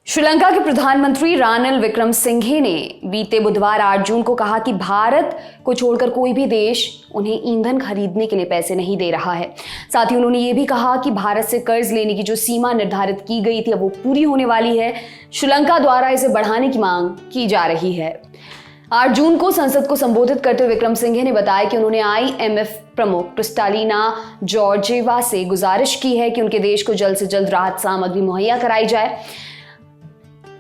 श्रीलंका के प्रधानमंत्री रानिल विक्रमसिंघे ने बीते बुधवार 8 जून को कहा कि भारत को छोड़कर कोई भी देश उन्हें ईंधन खरीदने के लिए पैसे नहीं दे रहा है। साथ ही उन्होंने ये भी कहा कि भारत से कर्ज लेने की जो सीमा निर्धारित की गई थी अब वो पूरी होने वाली है। श्रीलंका द्वारा इसे बढ़ाने की मांग की जा रही है। 8 जून को संसद को संबोधित करते हुए विक्रमसिंघे ने बताया कि उन्होंने IMF प्रमुख क्रिस्टालिना जॉर्जिएवा से गुजारिश की है कि उनके देश को जल्द से जल्द राहत सामग्री मुहैया कराई जाए।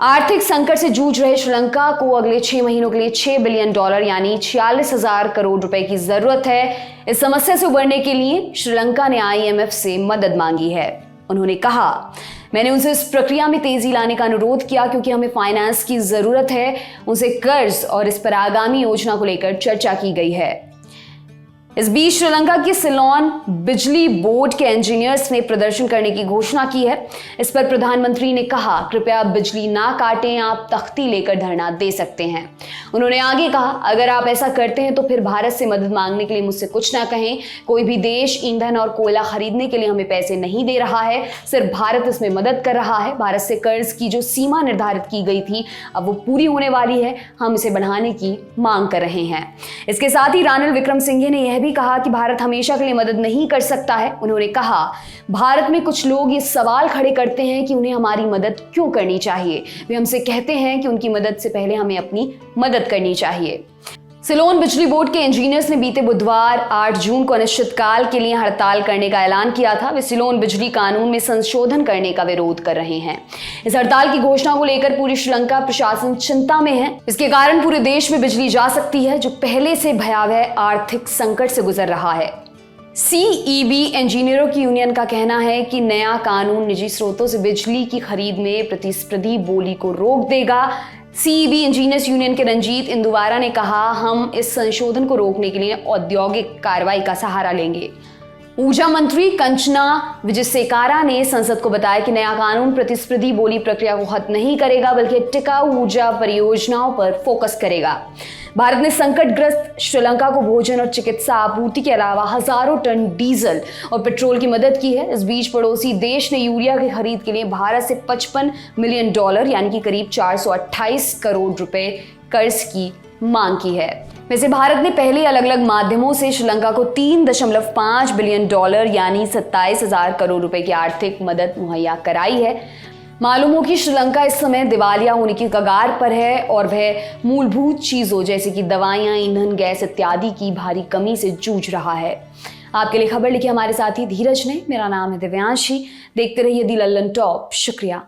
आर्थिक संकट से जूझ रहे श्रीलंका को अगले 6 महीनों के लिए $6 बिलियन यानी 46,000 करोड़ रुपए की जरूरत है। इस समस्या से उबरने के लिए श्रीलंका ने IMF से मदद मांगी है। उन्होंने कहा, मैंने उनसे इस प्रक्रिया में तेजी लाने का अनुरोध किया क्योंकि हमें फाइनेंस की जरूरत है। उनसे कर्ज और इस पर आगामी योजना को लेकर चर्चा की गई है। इस बीच श्रीलंका के सिलोन बिजली बोर्ड के इंजीनियर्स ने प्रदर्शन करने की घोषणा की है। इस पर प्रधानमंत्री ने कहा, कृपया बिजली ना काटें, आप तख्ती लेकर धरना दे सकते हैं। उन्होंने आगे कहा, अगर आप ऐसा करते हैं तो फिर भारत से मदद मांगने के लिए मुझसे कुछ ना कहें। कोई भी देश ईंधन और कोयला खरीदने के लिए हमें पैसे नहीं दे रहा है, सिर्फ भारत इसमें मदद कर रहा है। भारत से कर्ज की जो सीमा निर्धारित की गई थी अब वो पूरी होने वाली है, हम इसे बढ़ाने की मांग कर रहे हैं। इसके साथ ही रानिल विक्रमसिंघे ने यह भी कहा कि भारत हमेशा के लिए मदद नहीं कर सकता है। उन्होंने कहा, भारत में कुछ लोग ये सवाल खड़े करते हैं कि उन्हें हमारी मदद क्यों करनी चाहिए। वे हमसे कहते हैं कि उनकी मदद से पहले हमें अपनी मदद करनी चाहिए। सिलोन बिजली बोर्ड के इंजीनियर्स ने बीते बुधवार 8 जून को अनिश्चितकाल के लिए हड़ताल करने का ऐलान किया था। वे सिलोन बिजली कानून में संशोधन करने का विरोध कर रहे हैं। इस हड़ताल की घोषणा को लेकर पूरी श्रीलंका प्रशासन चिंता में है। इसके कारण पूरे देश में बिजली जा सकती है, जो पहले से भयावह आर्थिक संकट से गुजर रहा है। CEB इंजीनियरों की यूनियन का कहना है कि नया कानून निजी स्रोतों से बिजली की खरीद में प्रतिस्पर्धी बोली को रोक देगा। CEB इंजीनियर्स यूनियन के रंजीत इंदुवारा ने कहा, हम इस संशोधन को रोकने के लिए औद्योगिक कार्रवाई का सहारा लेंगे। ऊर्जा मंत्री कंचना विजयसेकारा ने संसद को बताया कि नया कानून प्रतिस्पर्धी बोली प्रक्रिया को खत्म नहीं करेगा, बल्कि टिकाऊ ऊर्जा परियोजनाओं पर फोकस करेगा। भारत ने संकटग्रस्त श्रीलंका को भोजन और चिकित्सा आपूर्ति के अलावा हजारों टन डीजल और पेट्रोल की मदद की है। इस बीच पड़ोसी देश ने यूरिया की खरीद के लिए भारत से $55 मिलियन यानी कि करीब 428 करोड़ रुपए कर्ज की मांग की है। वैसे भारत ने पहले अलग अलग माध्यमों से श्रीलंका को $3.5 बिलियन यानी 27,000 करोड़ रुपए की आर्थिक मदद मुहैया कराई है। मालूम हो कि श्रीलंका इस समय दिवालिया होने की कगार पर है और वह मूलभूत चीजों जैसे कि दवाइयां, ईंधन, गैस इत्यादि की भारी कमी से जूझ रहा है। आपके लिए खबर लिखी हमारे साथी धीरज ने। मेरा नाम है दिव्यांशी। देखते रहिए दी लल्लन टॉप। शुक्रिया।